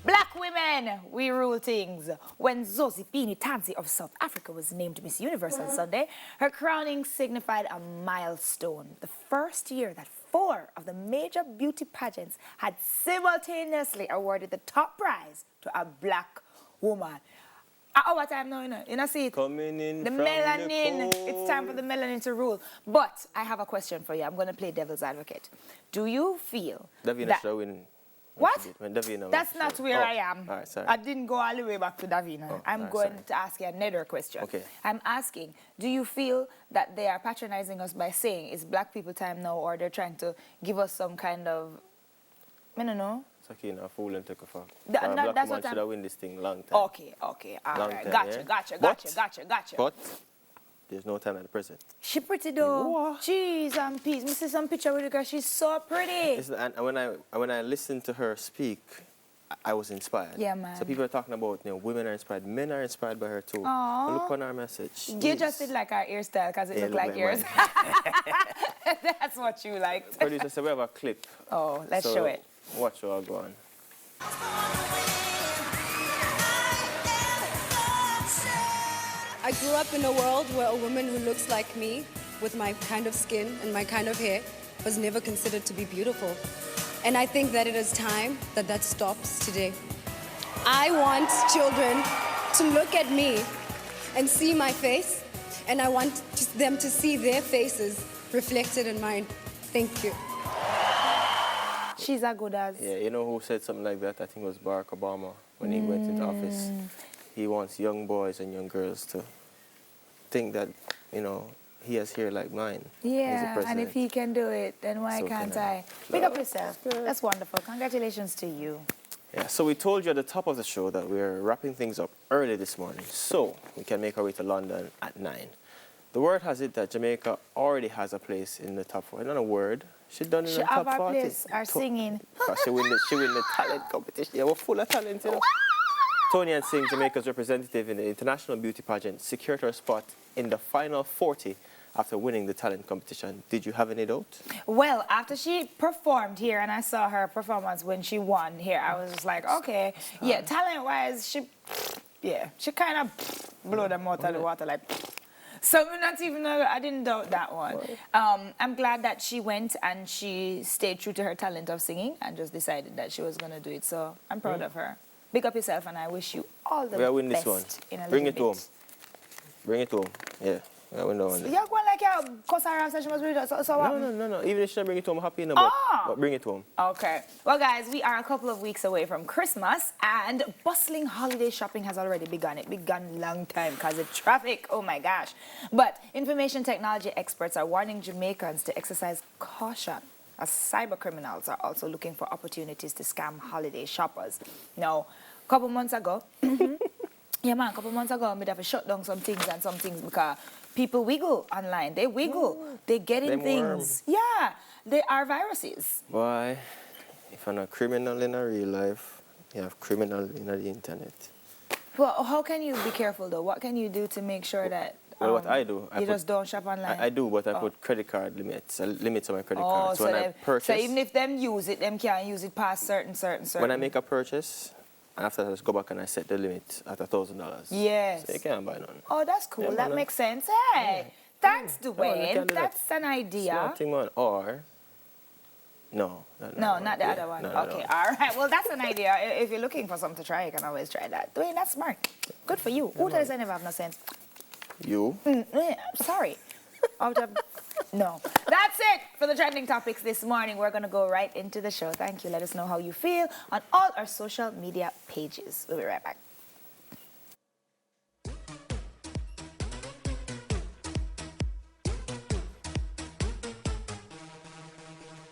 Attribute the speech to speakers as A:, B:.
A: Black women, we rule things. When Zozipini Tansi of South Africa was named Miss Universe on Sunday, her crowning signified a milestone. The first year that 4 of the major beauty pageants had simultaneously awarded the top prize to a black woman. At our time now, you know, see it?
B: Coming in
A: the
B: from
A: melanin.
B: the cold.
A: It's time for the melanin to rule. But I have a question for you. I'm going to play devil's advocate. Do you feel
B: Davina
A: that...
B: should win.
A: What?
B: When Davina
A: That's not where I am.
B: All right, sorry.
A: I didn't go all the way back to Davina. I'm going to ask you another question.
B: Okay.
A: I'm asking, do you feel that they are patronizing us by saying it's black people time now, or they're trying to give us some kind of, I don't know?
B: Sakina, fool and take a fuck.
A: That's
B: black
A: what
B: woman should
A: I'm...
B: have win this thing long time.
A: Okay, all
B: Long
A: right.
B: time,
A: Gotcha,
B: yeah?
A: gotcha.
B: But there's no time at the present.
A: She pretty though.
B: What?
A: Jeez and peace. Me see some picture with the girl. She's so pretty.
B: And when I listened to her speak, I was inspired.
A: Yeah, man.
B: So people are talking about, women are inspired, men are inspired by her too.
A: Aww.
B: And look on our message.
A: You just did like our hairstyle because it looked like yours. That's what you liked.
B: Producer said we have a clip.
A: Oh, let's show it.
B: Watch how I go on.
C: I grew up in a world where a woman who looks like me, with my kind of skin and my kind of hair, was never considered to be beautiful. And I think that it is time that that stops today. I want children to look at me and see my face, and I want them to see their faces reflected in mine. Thank you.
A: She's as good as...
B: Yeah, you know who said something like that? I think it was Barack Obama when he went into office. He wants young boys and young girls to think that, he has hair like mine.
A: Yeah, and if he can do it, then why can't I? Pick up yourself. That's wonderful. Congratulations to you.
B: Yeah, so we told you at the top of the show that we're wrapping things up early this morning, so we can make our way to London at 9. The word has it that Jamaica already has a place in the top 4. Not a word. She done in the top 40.
A: She have a place, are singing.
B: She win the talent competition. Yeah, we're full of talent, Tony and Singh, Jamaica's representative in the international beauty pageant, secured her spot in the final 40 after winning the talent competition. Did you have any doubt?
A: Well, after she performed here and I saw her performance when she won here, I was just like, okay. Yeah, talent-wise, she kind of blew them out of the water like... So I didn't doubt that one. I'm glad that she went and she stayed true to her talent of singing and just decided that she was going to do it. So I'm proud of her. Big up yourself, and I wish you all the best.
B: Win this one. Bring it home. Bring it home. Yeah. I win that one.
A: You're going like your cuss her off, so she must bring it home. So what?
B: No. Even if she doesn't bring it home, I'm happy enough. But bring it home.
A: Okay. Well, guys, we are a couple of weeks away from Christmas, and bustling holiday shopping has already begun. It began long time because of traffic. Oh, my gosh. But information technology experts are warning Jamaicans to exercise caution, as cyber criminals are also looking for opportunities to scam holiday shoppers. Now, a couple months ago, yeah, man, a couple months ago, we'd have to shut down some things because people wiggle online. They wiggle. They get in things. Yeah, they are viruses.
B: Why? If I'm a criminal in a real life, you have criminal in the internet.
A: Well, how can you be careful, though? What can you do to make sure that...
B: Well, what I do...
A: You just don't shop online?
B: I do, but I put credit card limits. Limits on my credit card. So when I purchase...
A: So even if them use it, them can't use it past certain...
B: When I make a purchase, after I just go back and I set the limit at $1,000.
A: Yes.
B: So you can't buy none.
A: Oh, that's cool.
B: Yeah,
A: that makes sense. Hey, thanks, Dwayne. That's an idea.
B: Smart thing, man. Or... No,
A: not the other one.
B: No,
A: okay, all right. Well, that's an idea. If you're looking for something to try, you can always try that. Dwayne, that's smart. Good for you. Who does I never have no sense?
B: You?
A: Sorry. No. That's it for the trending topics this morning. We're going to go right into the show. Thank you. Let us know how you feel on all our social media pages. We'll be right back.